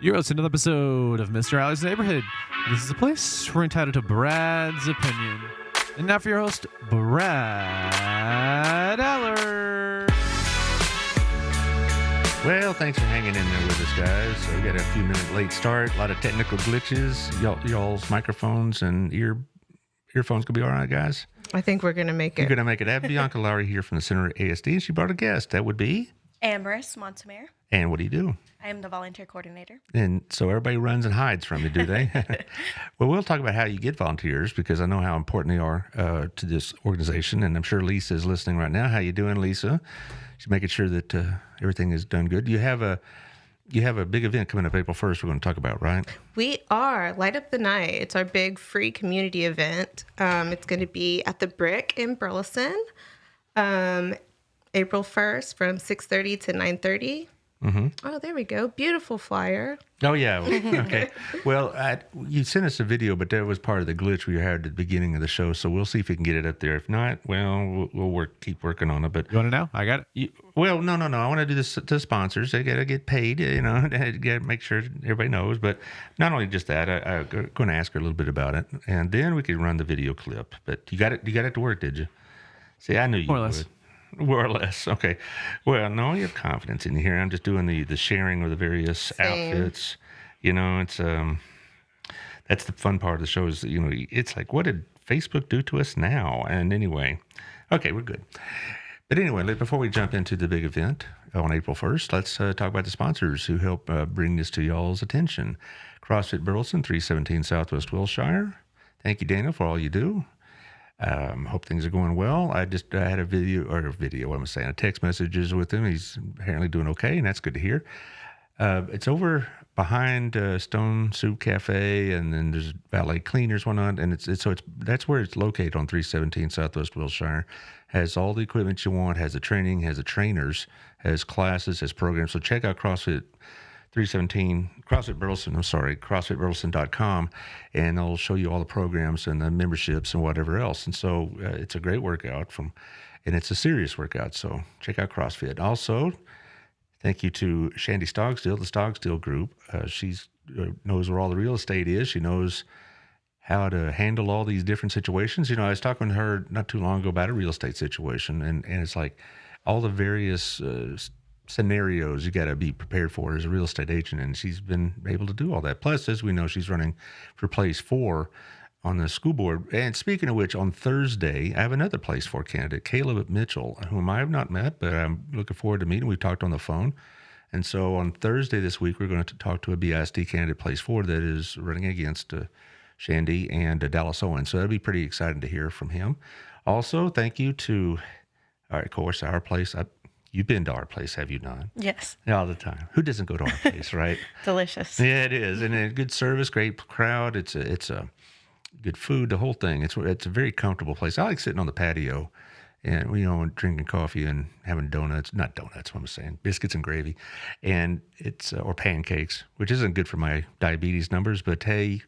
You're listening to another episode of Mr. Allard's Neighborhood. This is a place we're entitled to Brad's opinion. And now for your host, Brad Allard. Well, thanks for hanging in there with us, guys. So we got a few minute late start, a lot of technical glitches. Y'all's microphones and earphones gonna be all right, guys? I think we're gonna make it. You're gonna make it. I have Bianca Lowery here from the Center of ASD, and she brought a guest. That would be Amberus Montemere. And what do you do? I am the volunteer coordinator. And so everybody runs and hides from you, do they? Well, we'll talk about how you get volunteers because I know how important they are to this organization, and I'm sure Lisa is listening right now. How you doing, Lisa? She's making sure that everything is done good. You have a big event coming up April 1st we're going to talk about, right? We are. Light Up the Night. It's our big free community event. It's going to be at the Brick in Burleson, April 1st from 6:30 to 9:30. Mm-hmm. Oh, there we go. Beautiful flyer. Oh, yeah. Okay. Well, you sent us a video, but that was part of the glitch we had at the beginning of the show, so we'll see if we can get it up there. If not, well, we'll keep working on it. But You want to know? I got it. No. I want to do this to sponsors. They got to get paid, Got to make sure everybody knows. But not only just that, I'm going to ask her a little bit about it, and then we can run the video clip. But you got it to work, did you? See, I knew you More or would. less. More or less. Okay. Well, no, you have confidence in here. I'm just doing the sharing of the various outfits. It's that's the fun part of the show is, it's like, what did Facebook do to us now? And anyway, okay, we're good. But anyway, before we jump into the big event on April 1st, let's talk about the sponsors who help bring this to y'all's attention. CrossFit Burleson, 317 Southwest Wilshire. Thank you, Dana, for all you do. Hope things are going well. I had a text messages with him. He's apparently doing okay, and that's good to hear. It's over behind Stone Soup Cafe, and then there's valet cleaners, whatnot, and that's where it's located on 317 Southwest Wilshire. Has all the equipment you want, has the training, has the trainers, has classes, has programs. So check out CrossFit 317 CrossFit Burleson, CrossFitBurleson.com, and they'll show you all the programs and the memberships and whatever else. And so it's a great workout and it's a serious workout. So check out CrossFit. Also, thank you to Shandy Stogstill, the Stogstill Group. She knows where all the real estate is. She knows how to handle all these different situations. I was talking to her not too long ago about a real estate situation, and it's like all the various scenarios you got to be prepared for as a real estate agent, and she's been able to do all that. Plus, as we know, she's running for place 4 on the school board. And speaking of which, on Thursday, I have another place 4 candidate, Caleb Mitchell, whom I have not met, but I'm looking forward to meeting. We've talked on the phone. And so on Thursday this week, we're going to talk to a BISD candidate place 4 that is running against Shandy and Dallas Owen. So that'll be pretty exciting to hear from him. Also, thank you to, of course, our place. You've been to our place, have you not? Yes. All the time. Who doesn't go to our place, right? Delicious. Yeah, it is. And a good service, great crowd. It's a good food, the whole thing. It's a very comfortable place. I like sitting on the patio and, drinking coffee and having donuts. Not donuts, what I'm saying. Biscuits and gravy. And it's, or pancakes, which isn't good for my diabetes numbers. But hey,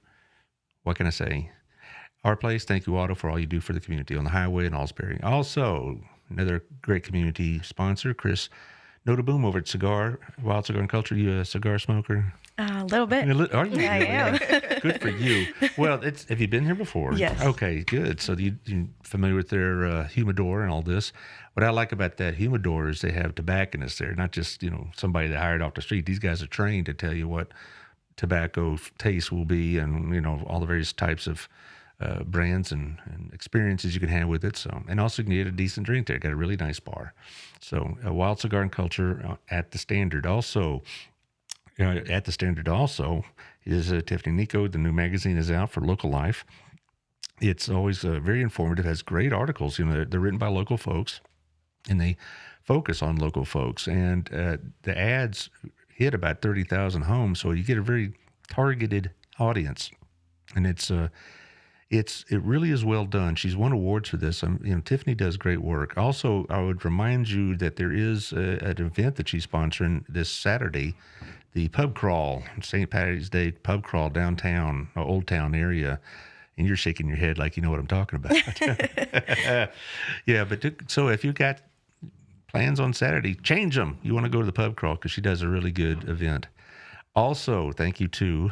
what can I say? Our place, thank you, Otto, for all you do for the community on the highway in Alsbury. Also, another great community sponsor, Chris Notaboom over at Wild Cigar and Culture. You a cigar smoker? A little bit. Are you? Yeah, I am. Good for you. Well, have you been here before? Yes. Okay, good. So you're familiar with their humidor and all this. What I like about that humidor is they have tobacconists there, not just, somebody they hired off the street. These guys are trained to tell you what tobacco taste will be and, all the various types of brands and experiences you can have with it. So, and also you can get a decent drink there. Got a really nice bar. So, Wild Cigar and Culture at the Standard. Also, at the Standard also is Tiffany Nico. The new magazine is out for Local Life. It's always very informative. Has great articles. They're written by local folks, and they focus on local folks. And the ads hit about 30,000 homes, so you get a very targeted audience, and it really is well done. She's won awards for this. Tiffany does great work. Also, I would remind you that there is an event that she's sponsoring this Saturday, the pub crawl, St. Patty's Day pub crawl downtown, Old Town area. And you're shaking your head like you know what I'm talking about. Yeah, so if you got plans on Saturday, change them. You want to go to the pub crawl because she does a really good event. Also, thank you to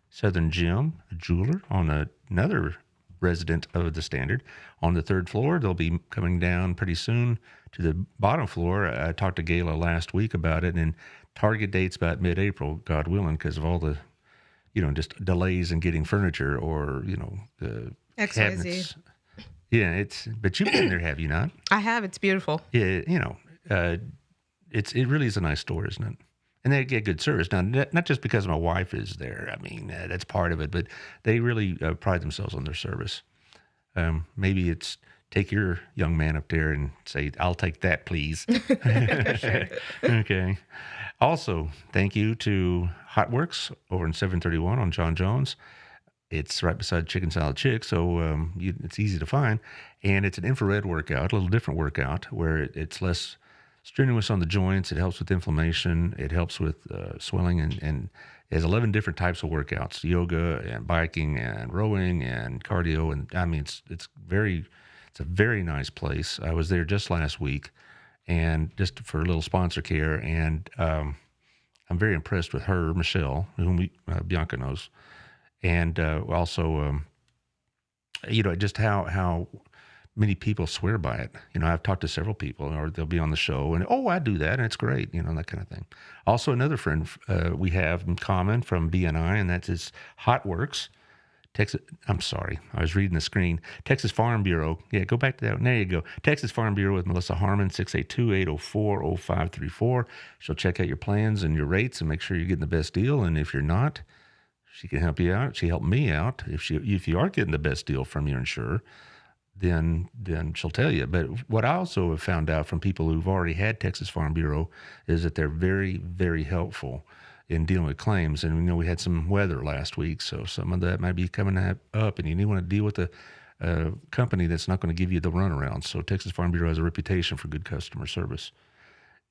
Southern Jim, a jeweler, on another resident of the Standard. On the third floor, they'll be coming down pretty soon to the bottom floor. I talked to Gayla last week about it, and target date's about mid-April, God willing, because of all the, just delays in getting furniture or, the XYZ. cabinets. Yeah, but you've been there, have you not? I have. It's beautiful. Yeah, it really is a nice store, isn't it? And they get good service. Now, not just because my wife is there. I mean, that's part of it, but they really pride themselves on their service. Maybe it's take your young man up there and say, I'll take that, please. Sure. Okay. Also, thank you to Hotworks over in 731 on John Jones. It's right beside Chicken Salad Chick, so it's easy to find. And it's an infrared workout, a little different workout, where it's less strenuous on the joints. It helps with inflammation. It helps with swelling, and it has 11 different types of workouts: yoga and biking and rowing and cardio. And I mean, it's a very nice place. I was there just last week, and just for a little sponsor care, and I'm very impressed with her, Michelle, whom Bianca knows, and also just how many people swear by it. I've talked to several people, or they'll be on the show, and I do that, and it's great, that kind of thing. Also, another friend we have in common from BNI, and that's his Hotworks, Texas. I'm sorry, I was reading the screen. Texas Farm Bureau. Yeah, go back to that one. There you go. Texas Farm Bureau with Melissa Harmon, 682-804-0534. She'll check out your plans and your rates and make sure you're getting the best deal. And if you're not, she can help you out. She helped me out. If you are getting the best deal from your insurer, then she'll tell you. But what I also have found out from people who've already had Texas Farm Bureau is that they're very, very helpful in dealing with claims. And we had some weather last week, so some of that might be coming up, and you want to deal with a company that's not going to give you the runaround. So Texas Farm Bureau has a reputation for good customer service.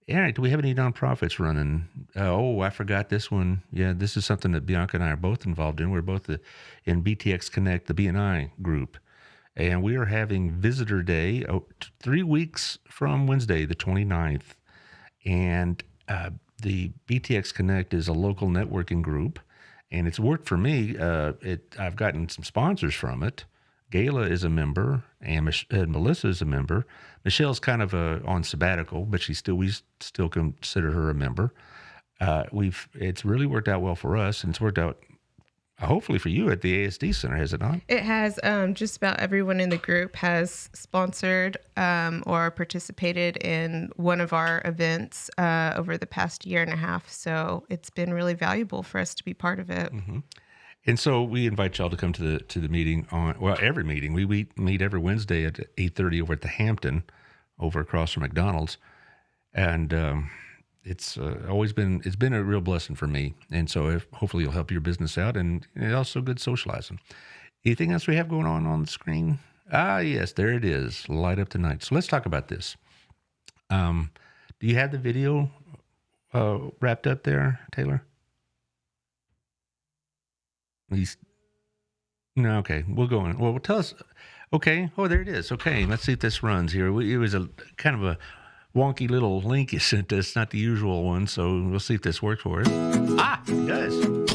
All right, do we have any nonprofits running? I forgot this one. Yeah, this is something that Bianca and I are both involved in. We're both in BTX Connect, the BNI group. And we are having Visitor Day 3 weeks from Wednesday, the 29th. And the BTX Connect is a local networking group, and it's worked for me. I've gotten some sponsors from it. Gayla is a member, and Melissa is a member. Michelle's kind of on sabbatical, but we still consider her a member. It's really worked out well for us, and it's worked out hopefully for you at the ASD Center, has it not? It has. Just about everyone in the group has sponsored or participated in one of our events over the past year and a half. So it's been really valuable for us to be part of it. Mm-hmm. And so we invite y'all to come to the meeting every meeting. We meet every Wednesday at 8:30 over at the Hampton, over across from McDonald's. And it's been a real blessing for me, and so hopefully you'll help your business out, and it's also good socializing. Anything else we have going on the screen? Yes, there it is. Light up tonight. So let's talk about this. Do you have the video wrapped up there, Taylor? No. Okay, we'll go in. Well, tell us. Okay. Oh, there it is. Okay, let's see if this runs here. It was a kind of a wonky little link you sent us, not the usual one, so we'll see if this works for us. It does.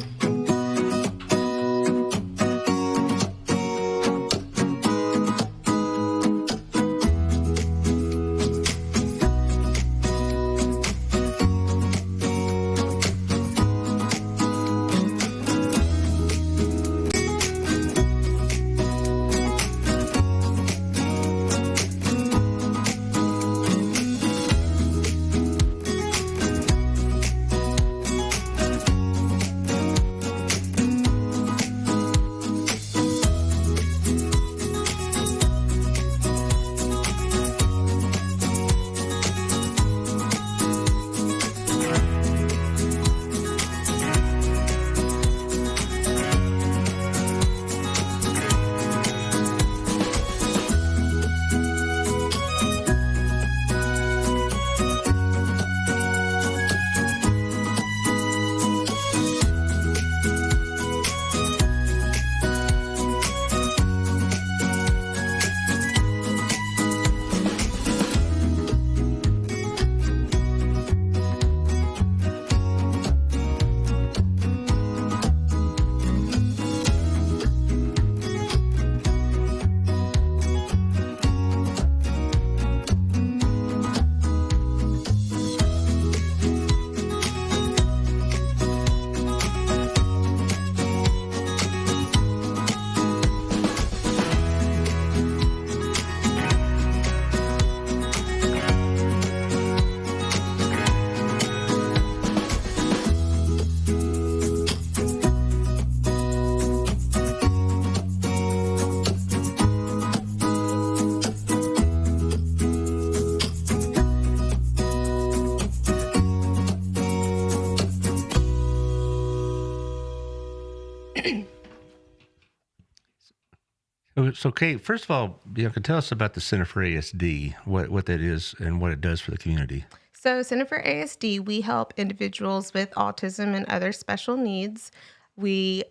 So, Kate, first of all, Bianca, tell us about the Center for ASD, what that is and what it does for the community. So, Center for ASD, we help individuals with autism and other special needs. We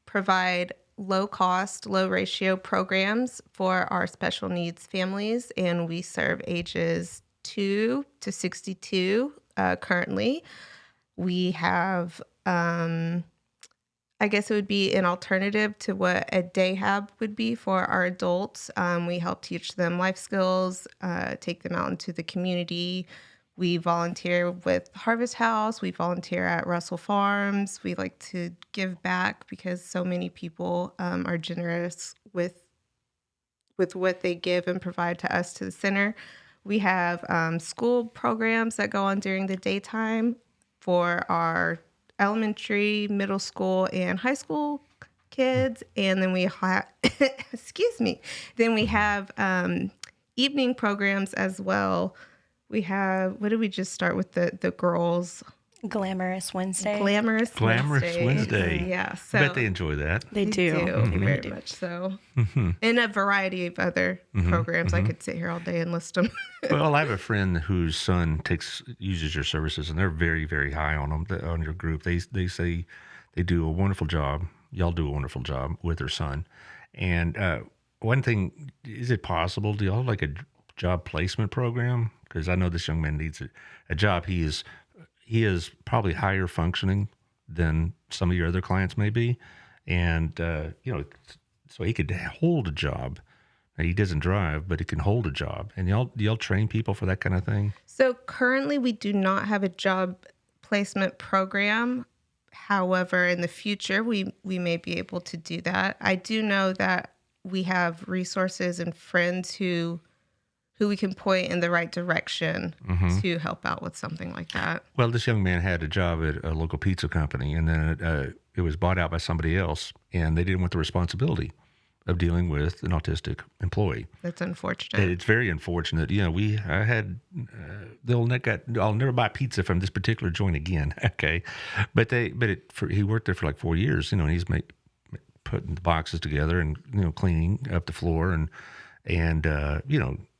provide low cost, low ratio programs for our special needs families, and we serve ages 2 to 62 currently. We have, I guess it would be an alternative to what a day hab would be for our adults. We help teach them life skills, take them out into the community. We volunteer with Harvest House. We volunteer at Russell Farms. We like to give back because so many people are generous with what they give and provide to us, to the center. We have school programs that go on during the daytime for our elementary, middle school, and high school kids. And then we have, then we have evening programs as well. We have, what did we just start with the girls? Glamorous Wednesday. Glamorous Wednesday. Yeah. So I bet they enjoy that. They do. They really very do. much so. And a variety of other programs. I could sit here all day and list them. Well, I have a friend whose son uses your services, and they're very, very high on them, on your group. They say they do a wonderful job. Y'all do a wonderful job with their son. And one thing, is it possible, do y'all have like a job placement program? Because I know this young man needs a job. He is probably higher functioning than some of your other clients may be. And, so he could hold a job. Now, he doesn't drive, but he can hold a job. And y'all train people for that kind of thing? So currently we do not have a job placement program. However, in the future, we may be able to do that. I do know that we have resources and friends who we can point in the right direction to help out with something like that. Well, this young man had a job at a local pizza company, and then it was bought out by somebody else, and they didn't want the responsibility of dealing with an autistic employee. That's unfortunate. It's very unfortunate. I had I'll never buy pizza from this particular joint again. Okay, he worked there for like 4 years. And he's putting the boxes together and cleaning up the floor and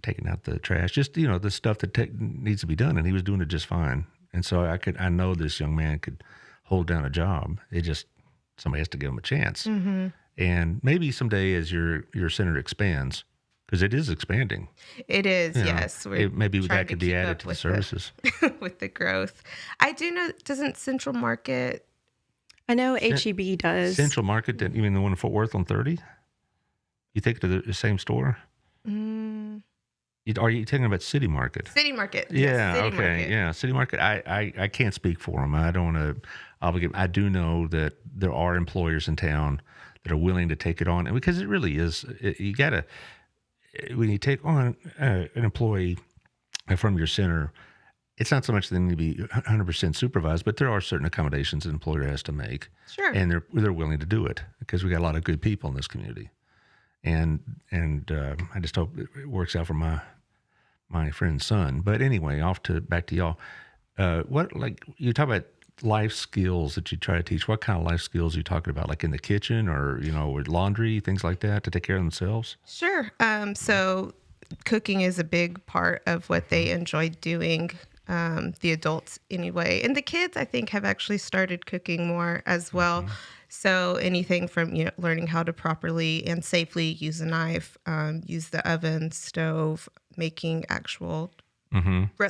taking out the trash, just the stuff that needs to be done, and he was doing it just fine. And so I know this young man could hold down a job. It just, somebody has to give him a chance. And maybe someday as your center expands, because it is expanding. It is, yes. Maybe that could be added to the services. With the growth. I do know, doesn't Central Market? I know HEB does. Central Market, you mean the one in Fort Worth on 30? You think they're the same store? Are you talking about City Market? City Market. Yeah. Yes, City Okay. Market. Yeah. City Market. I can't speak for them. I don't want to obligate. I do know that there are employers in town that are willing to take it on, and because it really is. You gotta, when you take on an employee from your center, it's not so much they need to be 100% supervised, but there are certain accommodations an employer has to make. Sure. And they're willing to do it because we got a lot of good people in this community. And I just hope it works out for my friend's son. But anyway, back to y'all. You talk about life skills that you try to teach. What kind of life skills are you talking about? Like in the kitchen or, with laundry, things like that to take care of themselves? Sure. So cooking is a big part of what they enjoy doing, the adults anyway. And the kids, I think, have actually started cooking more as well. So anything from learning how to properly and safely use a knife, use the oven, stove, making actual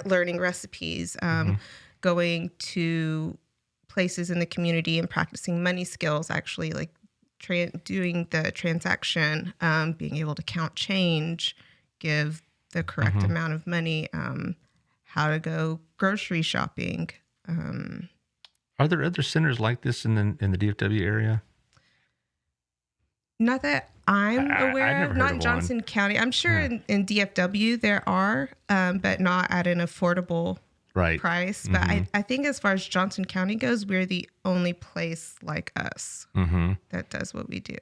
learning recipes, going to places in the community and practicing money skills, actually like doing the transaction, being able to count change, give the correct amount of money, how to go grocery shopping. Are there other centers like this in the DFW area? Not that I'm aware of, not in of Johnson County. I'm sure in DFW there are, but not at an affordable price. But I think as far as Johnson County goes, we're the only place like us that does what we do.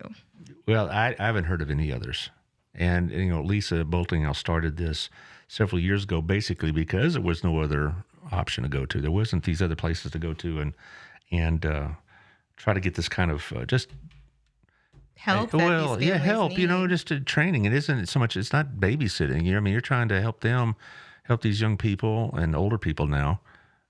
Well, I haven't heard of any others. And, Lisa Bolting started this several years ago, basically because there was no other option to go to. There wasn't these other places to go to and try to get this kind of just help. That Well, these yeah, families help. You know, need. just training. It isn't so much. It's not babysitting. I mean, you're trying to help them, help these young people and older people now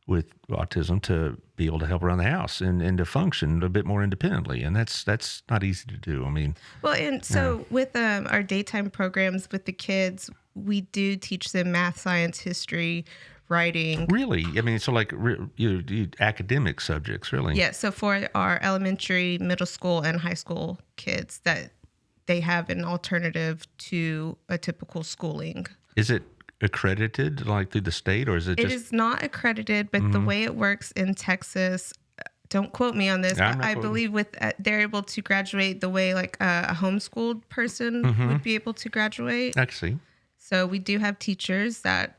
with autism to be able to help around the house and to function a bit more independently. And that's not easy to do. I mean, Well, and so with our daytime programs with the kids, we do teach them math, science, history, writing. really, I mean, so like you academic subjects, really. Yeah, so for our elementary, middle school, and high school kids, that they have an alternative to a typical schooling. Is it accredited like through the state, or is it It just? is not accredited, but the way it works in Texas, don't quote me on this, I'm but not I quoting. believe with they're able to graduate the way like a homeschooled person would be able to graduate. I see. So we do have teachers that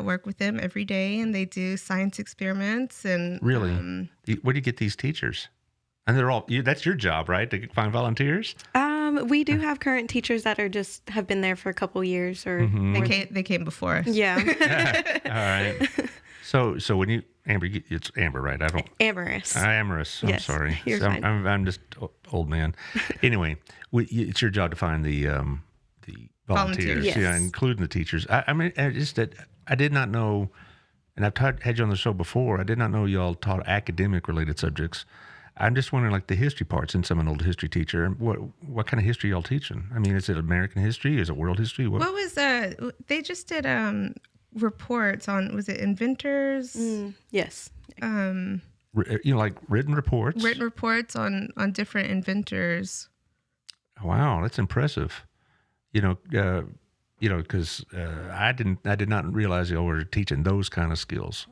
work with them every day, and they do science experiments and Really, where do you get these teachers? And they're all. That's your job, right? To find volunteers. We do have current teachers that are just have been there for a couple years or they came before us. yeah, All right. So when you Amber, it's Amber, right? I don't. amorous. Amorous. I'm Yes, sorry. you're So fine. I'm just old man. Anyway, it's your job to find the volunteers, Volunteers. yeah, Yes. including the teachers. I mean, just that I did not know, and I've had you on the show before. I did not know y'all taught academic related subjects. I'm just wondering, like the history parts, since I'm an old history teacher, what kind of history y'all teaching? I mean, is it American history? Is it world history? What What was they just did reports on, was it inventors? Yes. like written reports? Written reports on different inventors. Wow, that's impressive. Because I did not realize y'all were teaching those kind of skills.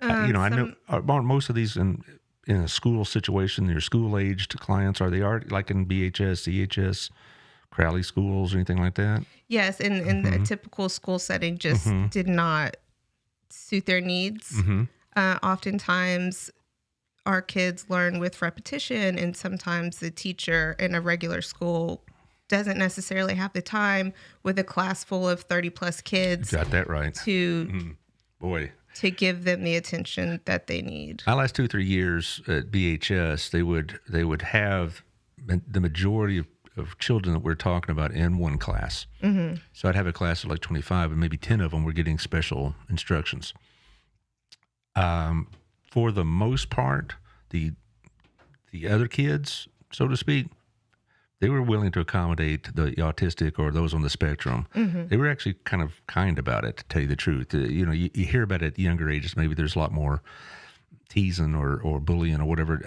I know most of these in a school situation, your school-aged clients, are they like in BHS, CHS, Crowley schools, or anything like that? Yes, in a typical school setting, just did not suit their needs. Oftentimes, our kids learn with repetition, and sometimes the teacher in a regular school doesn't necessarily have the time with a class full of 30 plus kids Got that right. to Boy. to give them the attention that they need. My last 2-3 years at BHS, they would have the majority of children that we're talking about in one class. So I'd have a class of like 25, and maybe 10 of them were getting special instructions. For the most part, the other kids, so to speak, they were willing to accommodate the autistic or those on the spectrum. They were actually kind of kind about it, to tell you the truth. You hear about it at younger ages. Maybe there's a lot more teasing or bullying or whatever.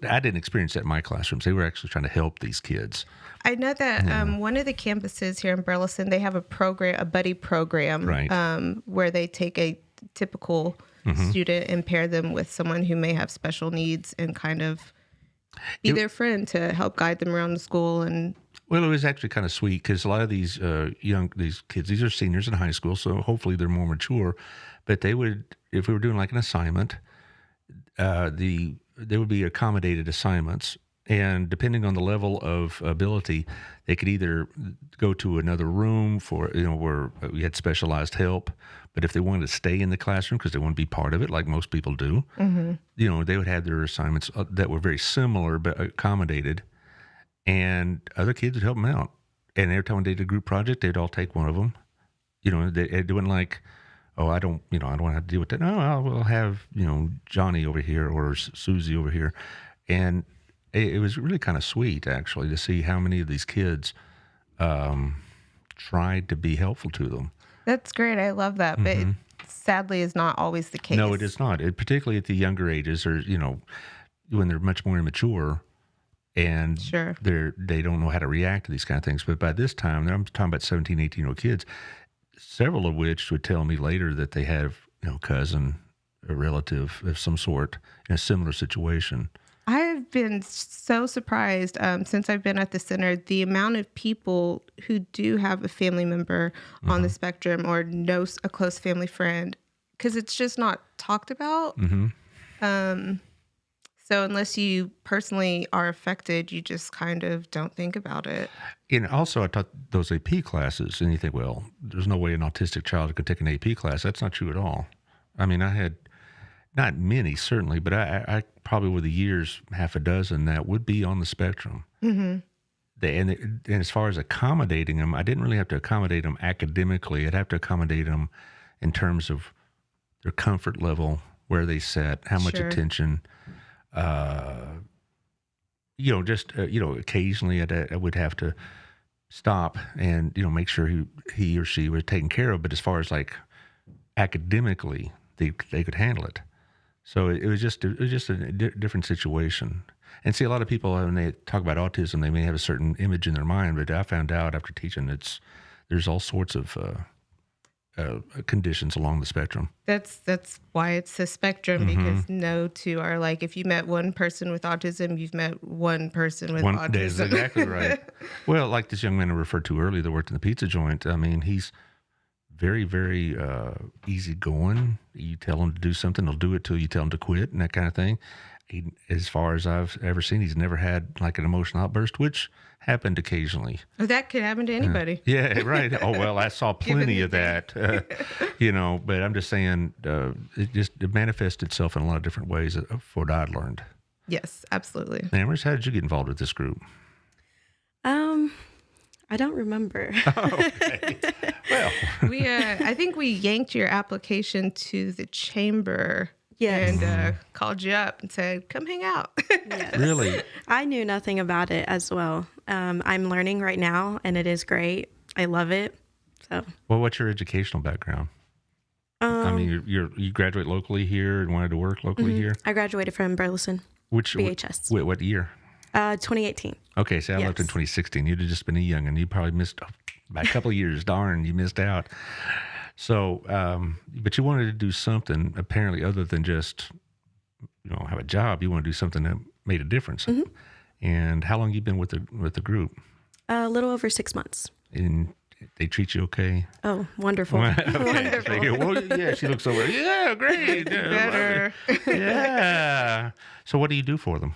I didn't experience that in my classrooms. They were actually trying to help these kids. I know that one of the campuses here in Burleson, they have a buddy program, Right. where they take a typical student and pair them with someone who may have special needs and kind of be their friend to help guide them around the school. And Well, it was actually kind of sweet because a lot of these these kids, these are seniors in high school, so hopefully they're more mature. But they would, if we were doing like an assignment, they would be accommodated assignments, and depending on the level of ability, they could either go to another room for where we had specialized help. But if they wanted to stay in the classroom because they want to be part of it, like most people do, they would have their assignments that were very similar but accommodated, and other kids would help them out. And every time they did a group project, they'd all take one of them. It wasn't like, oh, I don't want to have to deal with that. No, we'll have Johnny over here or Susie over here, and it was really kind of sweet actually to see how many of these kids tried to be helpful to them. that's great. I love that. But it sadly is not always the case. No, it is not. Particularly at the younger ages, or when they're much more immature, and Sure. they don't know how to react to these kind of things. But by this time, I'm talking about 17, 18-year-old kids, several of which would tell me later that they have cousin, a relative of some sort in a similar situation. I have been so surprised since I've been at the center, the amount of people who do have a family member on the spectrum or know a close family friend, because it's just not talked about. So unless you personally are affected, you just kind of don't think about it. And also, I taught those AP classes, and you think, well, there's no way an autistic child could take an AP class. That's not true at all. I mean, I had not many, certainly, but I probably with the years, half a dozen that would be on the spectrum. and as far as accommodating them, I didn't really have to accommodate them academically. I'd have to accommodate them in terms of their comfort level, where they sat, how much Sure. attention. Just occasionally I would have to stop and make sure he or she was taken care of. But as far as like academically, they could handle it. So it was just a different situation. And see, a lot of people when they talk about autism, they may have a certain image in their mind. But I found out after teaching, there's all sorts of conditions along the spectrum. That's why it's a spectrum, because no two are like, if you met one person with autism, you've met one person with autism. That's exactly right. Well, like this young man I referred to earlier that worked in the pizza joint, I mean, he's very, very easygoing. You tell him to do something, he'll do it till you tell him to quit and that kind of thing. As far as I've ever seen, he's never had like an emotional outburst, which happened occasionally. Oh, that could happen to anybody. Yeah, right. Oh, well, I saw plenty of that, but I'm just saying it manifests itself in a lot of different ways for what I'd learned. Yes, absolutely. Amherst, how did you get involved with this group? I don't remember. Oh, okay. Well, I think we yanked your application to the chamber. Yes. And called you up and said, come hang out. Yes. really? I knew nothing about it as well. I'm learning right now, and it is great. I love it. So. Well, what's your educational background? I mean, you graduate locally here and wanted to work locally here? I graduated from Burleson. Which BHS. What year? 2018. Okay, so I left in 2016. You'd have just been a young, and you probably missed by a couple of years. Darn, you missed out. So, but you wanted to do something apparently other than just, have a job. You want to do something that made a difference. Mm-hmm. And how long you been with the group? A little over 6 months. And they treat you okay? Oh, wonderful. Okay. Wonderful. Well, yeah, she looks over. Yeah, great. Better. Yeah. So what do you do for them?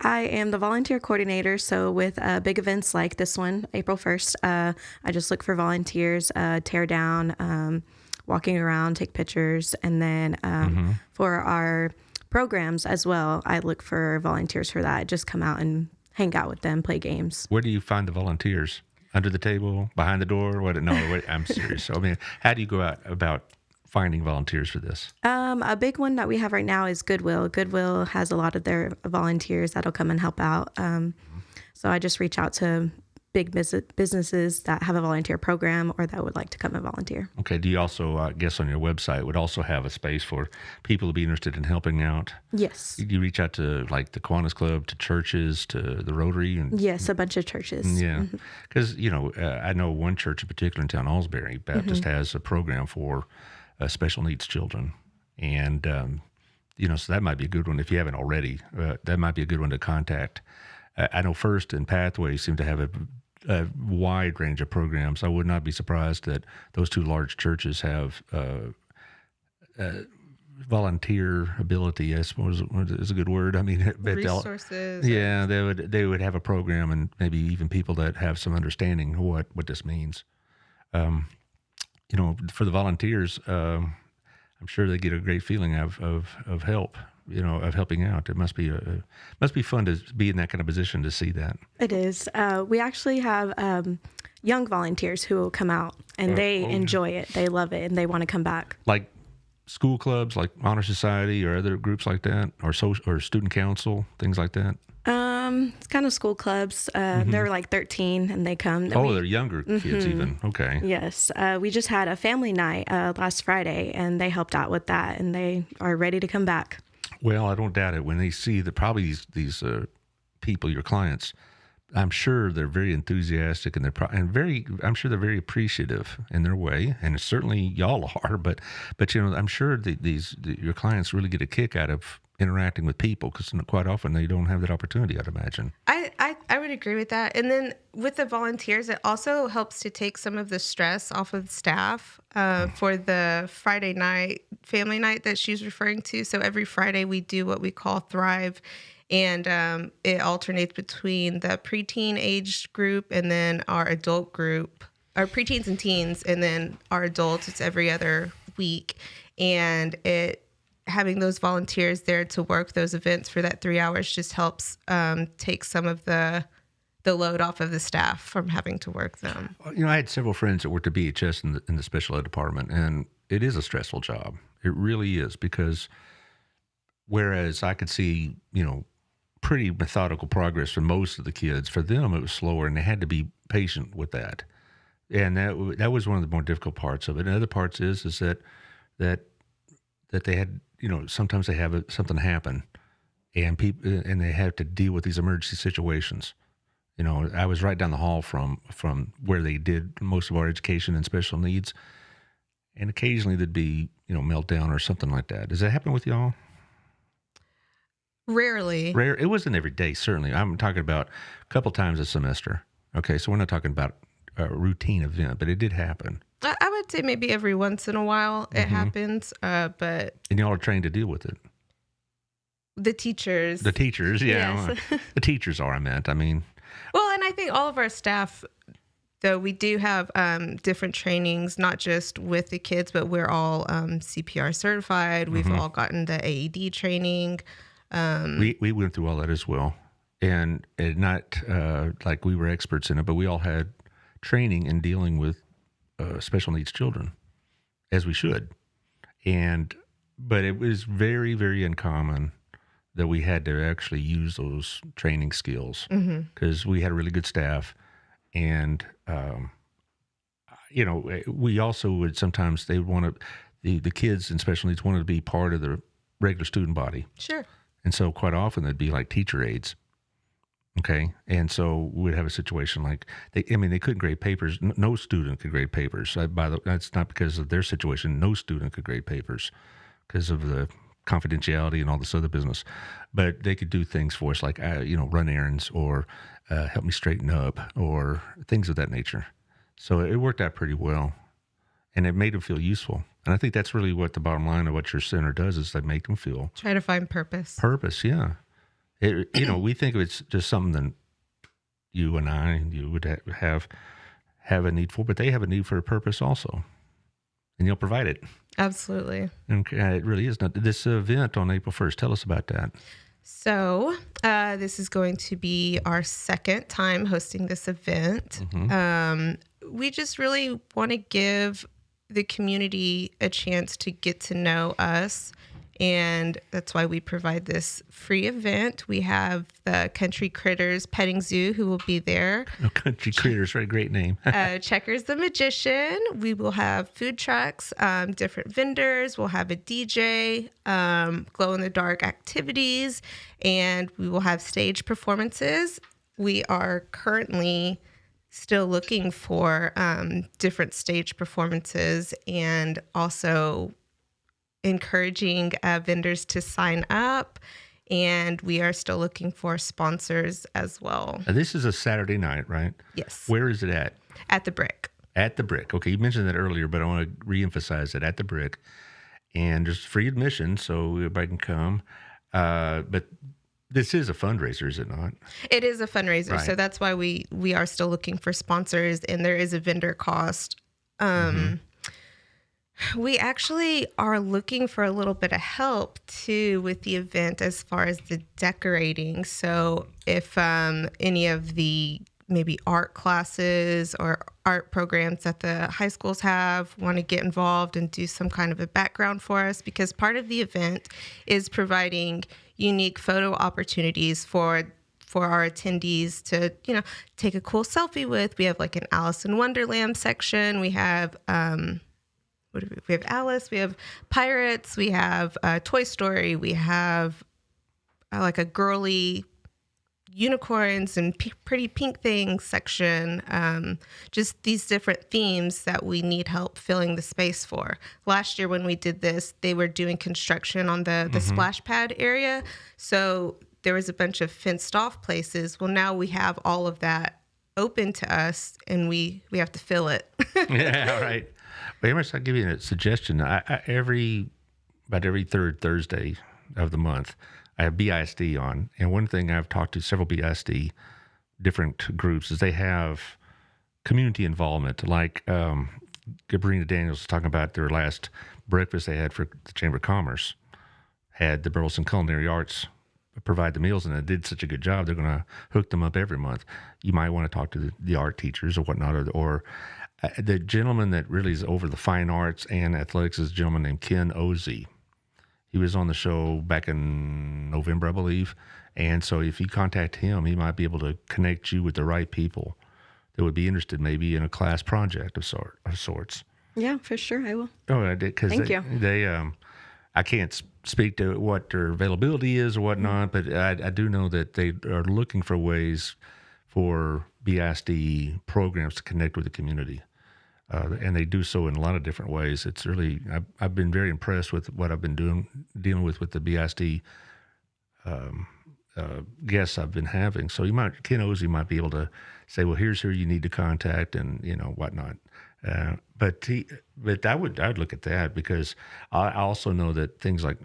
I am the volunteer coordinator. So with big events like this one, April 1st, I just look for volunteers, tear down, walking around, take pictures. And then for our programs as well, I look for volunteers for that. I just come out and hang out with them, play games. Where do you find the volunteers? Under the table, behind the door? I'm serious. So, I mean, how do you go about finding volunteers for this? A big one that we have right now is Goodwill. Goodwill has a lot of their volunteers that'll come and help out. So I just reach out to big businesses that have a volunteer program or that would like to come and volunteer. Okay. Do you also, I guess on your website, would also have a space for people to be interested in helping out? Yes. You reach out to like the Kiwanis Club, to churches, to the Rotary? Yes, a bunch of churches. Yeah. Because, I know one church in particular in town, Allsbury Baptist, has a program for special needs children. And, so that might be a good one if you haven't already. That might be a good one to contact. I know First and Pathway seem to have a wide range of programs. I would not be surprised that those two large churches have volunteer ability, I suppose is a good word. I mean, Resources. Yeah, they would have a program, and maybe even people that have some understanding of what this means. For the volunteers, I'm sure they get a great feeling of help. Of helping out. It must be fun to be in that kind of position to see that. It is. We actually have young volunteers who will come out and they enjoy it. They love it and they want to come back. Like school clubs, like Honor Society or other groups like that, or student council, things like that. It's kind of school clubs. They're like 13 and they come. They're younger kids even. Okay. Yes. We just had a family night last Friday and they helped out with that and they are ready to come back. Well, I don't doubt it. When they see probably these people, your clients, I'm sure they're very enthusiastic and I'm sure they're very appreciative in their way, and certainly y'all are. But I'm sure your clients really get a kick out of interacting with people because quite often they don't have that opportunity, I'd imagine. I would agree with that. And then with the volunteers, it also helps to take some of the stress off of the staff for the Friday night, family night that she's referring to. So every Friday we do what we call Thrive. And it alternates between the preteen age group and then our adult group, our preteens and teens, and then our adults. It's every other week. And having those volunteers there to work those events for that 3 hours just helps take some of the the load off of the staff from having to work them. I had several friends that worked at BHS in the special ed department, and it is a stressful job. It really is, because whereas I could see, pretty methodical progress for most of the kids, for them it was slower, and they had to be patient with that. And that was one of the more difficult parts of it. And other parts is that they had, sometimes they have something happen, and they have to deal with these emergency situations. I was right down the hall from where they did most of our education and special needs, and occasionally there'd be, meltdown or something like that. Does that happen with y'all? Rarely. Rare. It wasn't every day, certainly. I'm talking about a couple times a semester. Okay, so we're not talking about a routine event, but it did happen. I would say maybe every once in a while it happens, but... And y'all are trained to deal with it. The teachers. The teachers, yeah. Yes. The teachers are, I meant. I mean... Well, and I think all of our staff, though, we do have different trainings, not just with the kids, but we're all CPR certified. We've all gotten the AED training. We went through all that as well. And not like we were experts in it, but we all had training in dealing with special needs children, as we should. But it was very, very uncommon that we had to actually use those training skills, because we had a really good staff. And, we also would sometimes, they would want to, the kids in special needs wanted to be part of the regular student body. Sure. And so quite often they'd be like teacher aides. Okay. And so we'd have a situation like they couldn't grade papers. No student could grade papers. That's not because of their situation. No student could grade papers because of the confidentiality and all this other business. But they could do things for us like, run errands or help me straighten up or things of that nature. So it worked out pretty well, and it made them feel useful. And I think that's really what the bottom line of what your center does, is they make them feel. Try to find purpose. Purpose, yeah. We think of it's just something that you and I and you would have a need for, but they have a need for a purpose also, and you'll provide it. Absolutely. Okay, it really is. Now, this event on April 1st, tell us about that. So this is going to be our second time hosting this event. We just really want to give the community a chance to get to know us, and that's why we provide this free event. We have the Country Critters Petting Zoo who will be there. Oh, Country Critters, right? Great name. Checkers the Magician. We will have food trucks, different vendors. We'll have a DJ, glow-in-the-dark activities, and we will have stage performances. We are currently still looking for different stage performances, and also encouraging vendors to sign up. And we are still looking for sponsors as well. This is a Saturday night, right? Yes. Where is it at? At the Brick. At the Brick. Okay, you mentioned that earlier, but I want to reemphasize it. At the Brick. And there's free admission, so everybody can come. But this is a fundraiser, is it not? It is a fundraiser. Right. So that's why we are still looking for sponsors, and there is a vendor cost. We actually are looking for a little bit of help too with the event as far as the decorating. So if any of the maybe art classes or art programs that the high schools have want to get involved and do some kind of a background for us, because part of the event is providing unique photo opportunities for our attendees to, take a cool selfie with. We have like an Alice in Wonderland section. We have we have Alice, we have Pirates, we have Toy Story, we have like a girly unicorns and pretty pink things section. Just these different themes that we need help filling the space for. Last year when we did this, they were doing construction on the splash pad area. So there was a bunch of fenced off places. Well, now we have all of that open to us, and we have to fill it. Yeah, right. Well, I'll give you a suggestion. About every third Thursday of the month, I have BISD on. And one thing I've talked to several BISD different groups is they have community involvement. Like Gabrina Daniels was talking about their last breakfast they had for the Chamber of Commerce, had the Burleson Culinary Arts provide the meals, and they did such a good job, they're going to hook them up every month. You might want to talk to the art teachers or whatnot, or the gentleman that really is over the fine arts and athletics is a gentleman named Ken Ozy. He was on the show back in November, I believe. And so if you contact him, he might be able to connect you with the right people that would be interested maybe in a class project of sorts. Yeah, for sure, I will. Oh, I did. Thank you. I can't speak to what their availability is or whatnot, but I do know that they are looking for ways for BISD programs to connect with the community. And they do so in a lot of different ways. It's really, I've been very impressed with what I've been dealing with the BISD guests I've been having. So Ken Ozy might be able to say, well, here's who you need to contact and, whatnot. But I'd look at that, because I also know that things like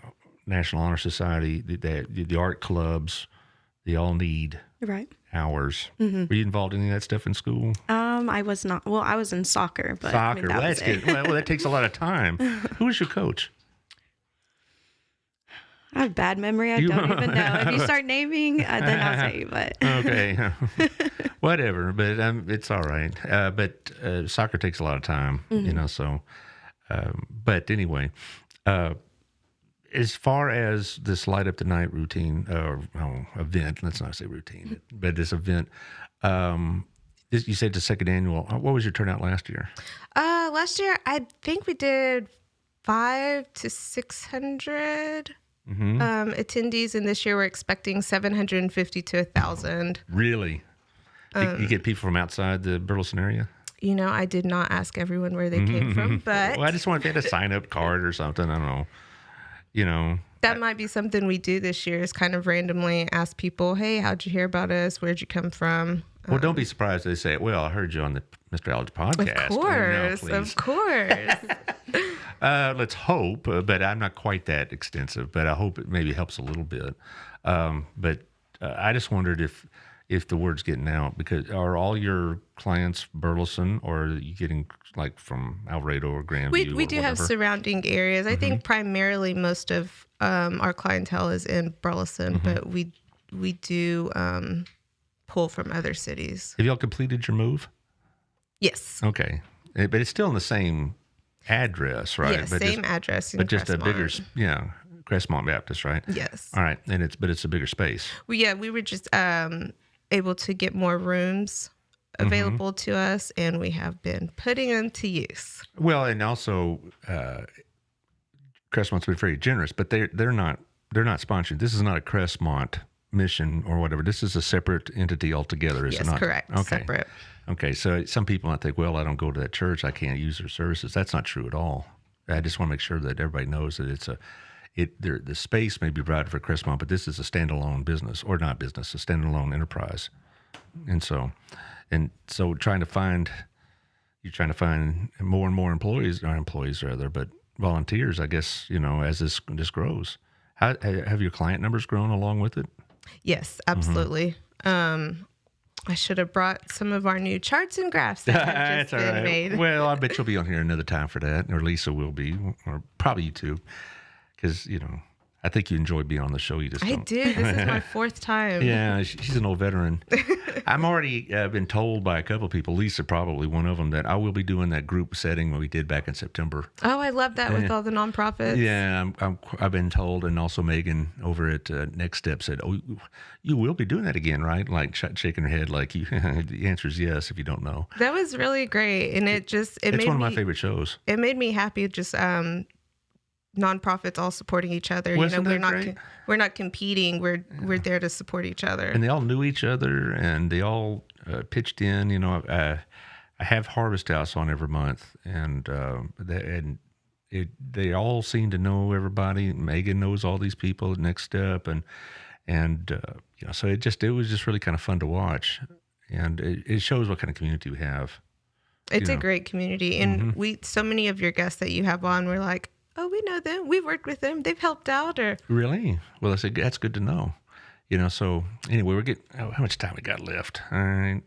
National Honor Society, the art clubs, they all need hours. Mm-hmm. Were you involved in any of that stuff in school? I was not. Well, I was in soccer, but soccer. Well, that's good. Well, that takes a lot of time. Who was your coach? I have bad memory. I don't even know. If you start naming, then I'll tell you. But okay, whatever. But it's all right. But soccer takes a lot of time, So, but anyway, as far as this light up the night routine or event, let's not say routine, but this event. You said the second annual. What was your turnout last year? Last year, I think we did 500 to 600 attendees, and this year we're expecting 750 to 1,000. Really? You get people from outside the Burleson area? I did not ask everyone where they came from, but well, I just wanted to get a sign-up card or something. I don't know. That might be something we do this year, is kind of randomly ask people, hey, how'd you hear about us? Where'd you come from? Well, don't be surprised if they say, well, I heard you on the Mr. Allard podcast. Of course. Let's hope, but I'm not quite that extensive, but I hope it maybe helps a little bit. But I just wondered if the word's getting out, because are all your clients Burleson, or are you getting like from Alvarado or Grandview? We do have surrounding areas. I think primarily most of our clientele is in Burleson, but we do pull from other cities. Have y'all completed your move? Yes. Okay. But it's still in the same address, right? Yes, same address. But just a bigger, Crestmont Baptist, right? Yes. All right. And it's a bigger space. We were just able to get more rooms available to us, and we have been putting them to use. Well, and also Crestmont's been very generous, but they're not sponsored. This is not a Crestmont mission or whatever. This is a separate entity altogether, is it not? Yes, correct. Okay. Separate. Okay, so some people might think, well, I don't go to that church, I can't use their services. That's not true at all. I just want to make sure that everybody knows that the space may be provided for Crestmont, but this is a standalone business, or not business, a standalone enterprise. And so trying to find more and more but volunteers, I guess, as this grows. How have your client numbers grown along with it? Yes, absolutely. I should have brought some of our new charts and graphs that have just been made. Well, I bet you'll be on here another time for that, or Lisa will be, or probably you too, because I think you enjoy being on the show. You just I do. This is my fourth time. Yeah, she's an old veteran. I'm already been told by a couple of people, Lisa probably one of them, that I will be doing that group setting we did back in September. Oh, I love that with all the nonprofits. Yeah, I've been told, and also Megan over at Next Step said, "Oh, you will be doing that again, right?" Like shaking her head, like the answer is yes if you don't know. That was really great, and it's one of my favorite shows. It made me happy. Just nonprofits all supporting each other. Wasn't we're that not great? We're not competing. We're there to support each other. And they all knew each other, and they all pitched in. I have Harvest House on every month, and they all seem to know everybody. Megan knows all these people at Next Step, and so it was just really kind of fun to watch, and it shows what kind of community we have. It's a great community, and so many of your guests that you have on, we're like, oh, we know them. We've worked with them. They've helped out. Or really? Well, that's good to know. So anyway, we're getting, how much time we got left? All right.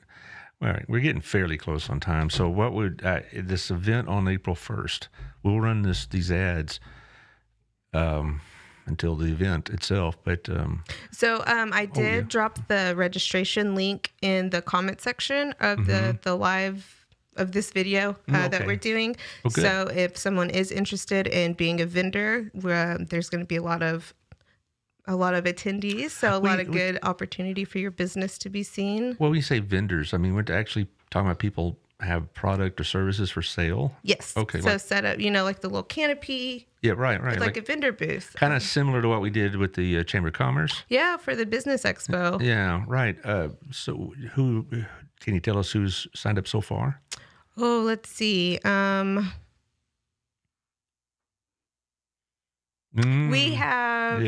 We're getting fairly close on time. So what would, this event on April 1st, we'll run these ads. until the event itself. But So I did drop the registration link in the comment section of the live of this video that we're doing. Okay. So if someone is interested in being a vendor, there's going to be a lot of attendees, so a lot of good opportunity for your business to be seen. Well, we say vendors. I mean, we're actually talking about people have product or services for sale. Yes. Okay. So set up, like the little canopy. Yeah, right. Like a vendor booth. Kind of similar to what we did with the Chamber of Commerce. Yeah, for the business expo. Yeah, right. So who can you tell us who's signed up so far? Oh, let's see. We have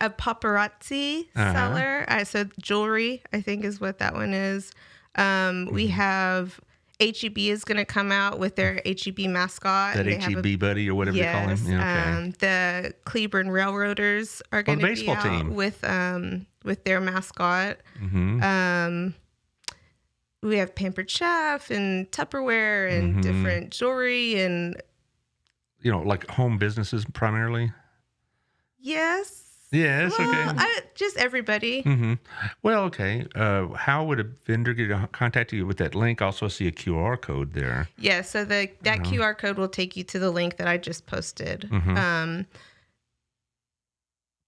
a paparazzi seller. So jewelry, I think, is what that one is. We have HEB is going to come out with their HEB mascot. That HEB buddy or whatever they call him. Yeah, okay. The Cleburne Railroaders are going to be out team. with their mascot. We have Pampered Chef and Tupperware and different jewelry and like home businesses primarily. Yes. Yes. Well, okay. Just everybody. Well, okay. How would a vendor get in contact you with that link? Also, see a QR code there. Yeah. So that QR code will take you to the link that I just posted.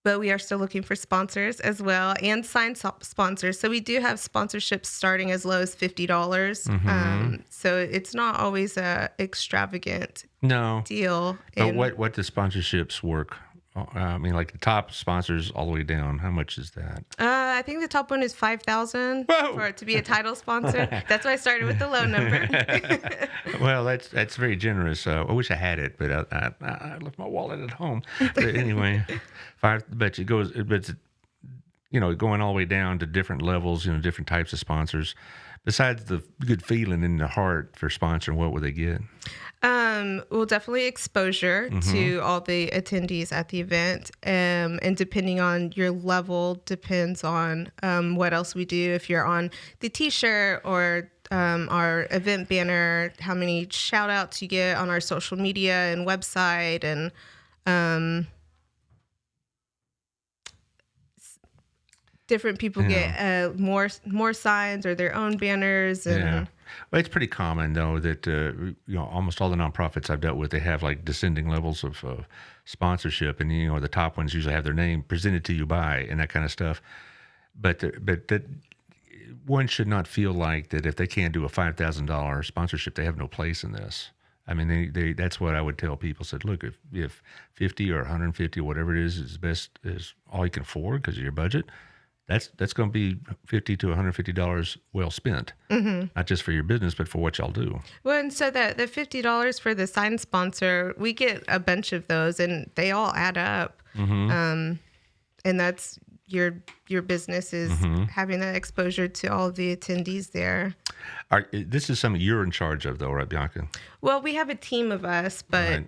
But we are still looking for sponsors as well and signed sponsors. So we do have sponsorships starting as low as $50. So it's not always a extravagant deal. But what do sponsorships work? I mean, like the top sponsors all the way down. How much is that? I think the top one is $5,000 for it to be a title sponsor. That's why I started with the low number. Well, that's very generous. I wish I had it, but I left my wallet at home. But anyway, but it goes, but going all the way down to different levels, different types of sponsors. Besides the good feeling in the heart for sponsoring, what would they get? Well, definitely exposure to all the attendees at the event. And depending on your level, depends on what else we do. If you're on the T-shirt or our event banner, how many shout outs you get on our social media and website, and different people get more signs or their own banners. And well, it's pretty common though that almost all the nonprofits I've dealt with, they have like descending levels of sponsorship, and the top ones usually have their name presented to you by and that kind of stuff. But that one should not feel like that if they can't do a $5,000 sponsorship, they have no place in this. I mean, they that's what I would tell people. Said, look, if 50 or 150 or whatever it is best is all you can afford because of your budget. That's going to be $50 to $150 well spent, not just for your business, but for what y'all do. Well, and so the $50 for the sign sponsor, we get a bunch of those, and they all add up. And that's your business is having that exposure to all the attendees there. This is something you're in charge of, though, right, Bianca? Well, we have a team of us, but. Right.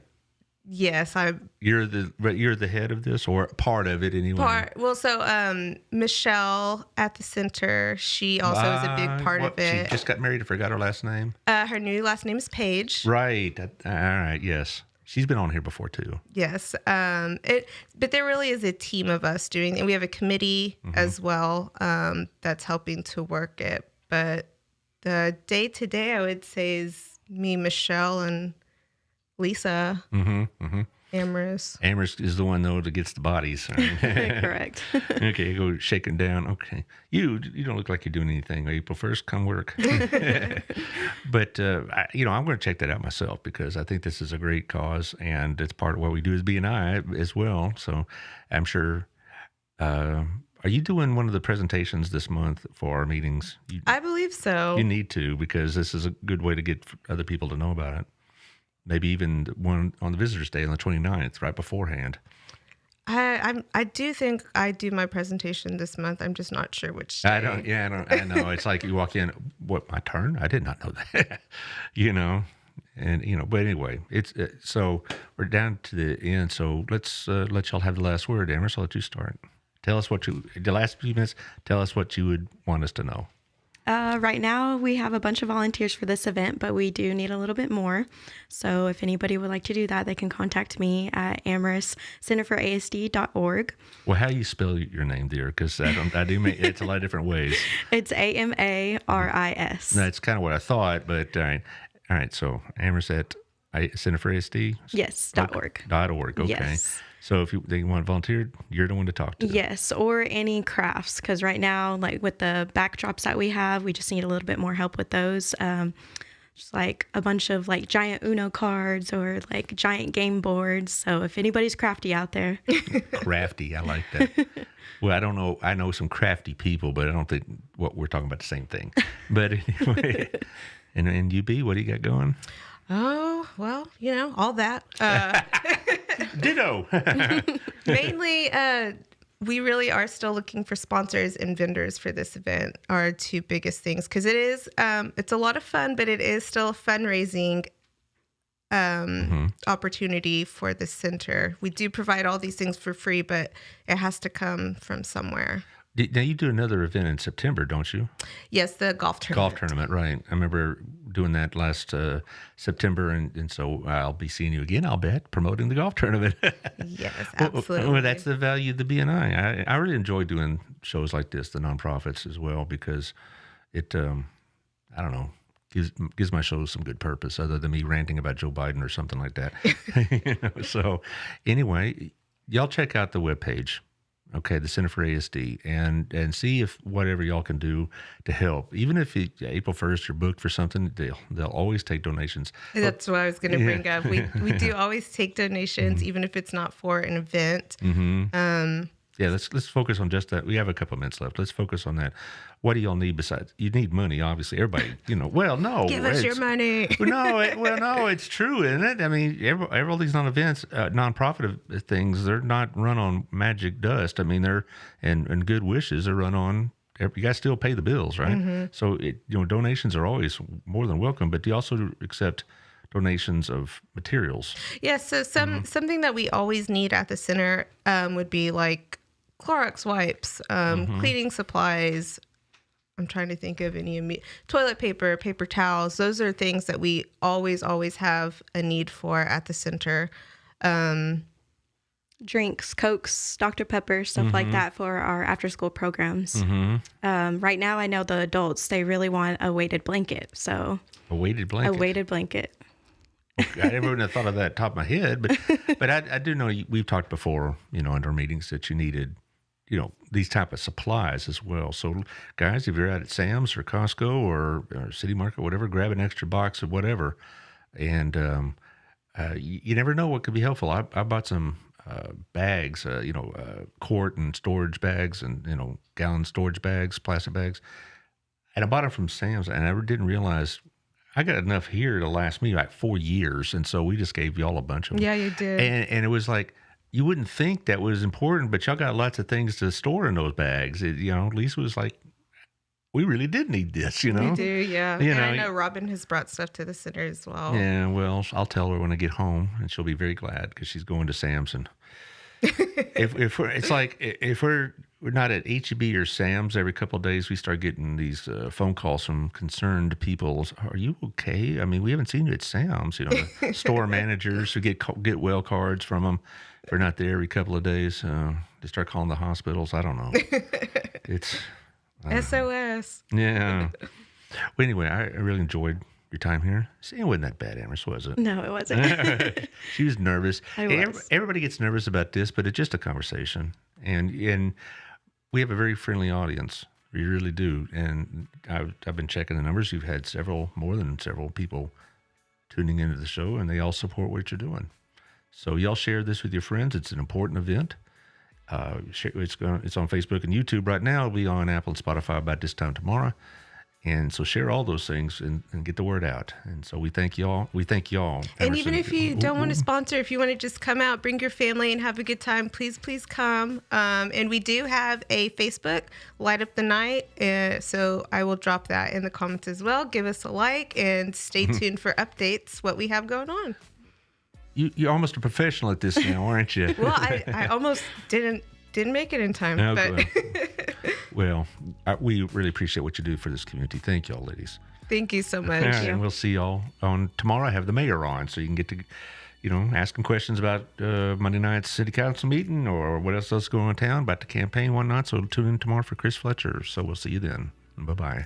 Yes, You're the head of this, or part of it anyway. So Michelle at the center, she also is a big part of it. She just got married. I forgot her last name. Her new last name is Page. Right. All right. Yes, she's been on here before too. Yes. But there really is a team of us doing it. We have a committee as well that's helping to work it. But the day to day, I would say, is me, Michelle, and Lisa. Amorous. Amorous is the one, though, that gets the bodies. Correct. Okay, go shaking down. Okay. You don't look like you're doing anything. April 1st, come work. But, I'm going to check that out myself because I think this is a great cause, and it's part of what we do as BNI as well. So I'm sure. Are you doing one of the presentations this month for our meetings? I believe so. You need to, because this is a good way to get other people to know about it. Maybe even one on the Visitors Day on the 29th, right beforehand. I do think I do my presentation this month. I'm just not sure which day. I know. It's like you walk in, what, my turn? I did not know that. And but anyway, it's so we're down to the end. So let's let y'all have the last word. Amherst, I'll let you start. Tell us the last few minutes. Tell us what you would want us to know. Right now, we have a bunch of volunteers for this event, but we do need a little bit more. So if anybody would like to do that, they can contact me at amherstcenterforasd.org. Well, how do you spell your name, dear? Because I do make it's a lot of different ways. It's AMARIS. That's kind of what I thought, but all right. So Amherst at Center for ASD. Yes, .org. .org. Okay. Yes. So if they want to volunteer, you're the one to talk to. Yes, or any crafts, because right now, like with the backdrops that we have, we just need a little bit more help with those. Just like a bunch of like giant Uno cards or like giant game boards. So if anybody's crafty out there. Crafty, I like that. Well, I don't know. I know some crafty people, but I don't think what we're talking about the same thing. But anyway, and UB, what do you got going? Oh, well, all that. Ditto. Mainly, we really are still looking for sponsors and vendors for this event, our two biggest things, because it is, it's a lot of fun, but it is still a fundraising opportunity for the center. We do provide all these things for free, but it has to come from somewhere. Now, you do another event in September, don't you? Yes, the golf tournament. Golf tournament, right. I remember doing that last September, and so I'll be seeing you again, I'll bet, promoting the golf tournament. Yes, absolutely. Well, that's the value of the BNI. I really enjoy doing shows like this, the nonprofits as well, because it, I don't know, gives my show some good purpose other than me ranting about Joe Biden or something like that. So anyway, y'all check out the webpage. Okay, the Center for ASD, and see if whatever y'all can do to help. Even if April 1st you're booked for something, they'll always take donations. That's what I was going to bring up. We do always take donations, even if it's not for an event. Yeah, let's focus on just that. We have a couple of minutes left. Let's focus on that. What do y'all need besides? You need money, obviously. Everybody, well, no. Give us your money. No, it's true, isn't it? I mean, all these nonprofit things, they're not run on magic dust. I mean, they're and good wishes are run on. You got to still pay the bills, right? So, donations are always more than welcome. But do you also accept donations of materials? Yeah. So something that we always need at the center would be like Clorox wipes, cleaning supplies. I'm trying to think of any toilet paper, paper towels. Those are things that we always have a need for at the center. Drinks, Cokes, Dr. Pepper, stuff like that for our after-school programs. Right now, I know the adults, they really want a weighted blanket. So a weighted blanket? A weighted blanket. I never would have thought of that top of my head, but I do know we've talked before, in our meetings that you needed, these type of supplies as well. So guys, if you're out at Sam's or Costco or City Market, whatever, grab an extra box of whatever. And you never know what could be helpful. I bought some bags, quart and storage bags and, gallon storage bags, plastic bags. And I bought them from Sam's, and I didn't realize I got enough here to last me like 4 years. And so we just gave y'all a bunch of them. Yeah, you did. And it was like, you wouldn't think that was important, but y'all got lots of things to store in those bags. Lisa was like, we really did need this, We do, yeah. And I know Robin has brought stuff to the center as well. Yeah, well, I'll tell her when I get home, and she'll be very glad because she's going to Sam's. And if we're not at H-E-B or Sam's every couple of days, we start getting these phone calls from concerned people. Are you okay? I mean, we haven't seen you at Sam's. The store managers who get well cards from them. If they're not there every couple of days, they start calling the hospitals. I don't know. It's SOS. Yeah. Well, anyway, I really enjoyed your time here. See, it wasn't that bad, Amherst, was it? No, it wasn't. She was nervous. I was. Everybody gets nervous about this, but it's just a conversation. And we have a very friendly audience. We really do. And I've been checking the numbers. You've had more than several people tuning into the show, and they all support what you're doing. So y'all share this with your friends. It's an important event. It's on Facebook and YouTube right now. It'll be on Apple and Spotify about this time tomorrow. And so share all those things and get the word out. And so we thank y'all. And even if you don't want to sponsor, if you want to just come out, bring your family and have a good time, please come. And we do have a Facebook, Light Up the Night. So I will drop that in the comments as well. Give us a like and stay tuned for updates, what we have going on. You're almost a professional at this now, aren't you? Well, I almost didn't Didn't make it in time, No, but well, we really appreciate what you do for this community. Thank y'all, ladies. thank you so much. All right, and we'll see y'all on tomorrow. I have the mayor on, so you can get to, ask him questions about Monday night's city council meeting or what else is going on in town, about the campaign, whatnot. So tune in tomorrow for Chris Fletcher. So we'll see you then. Bye-bye.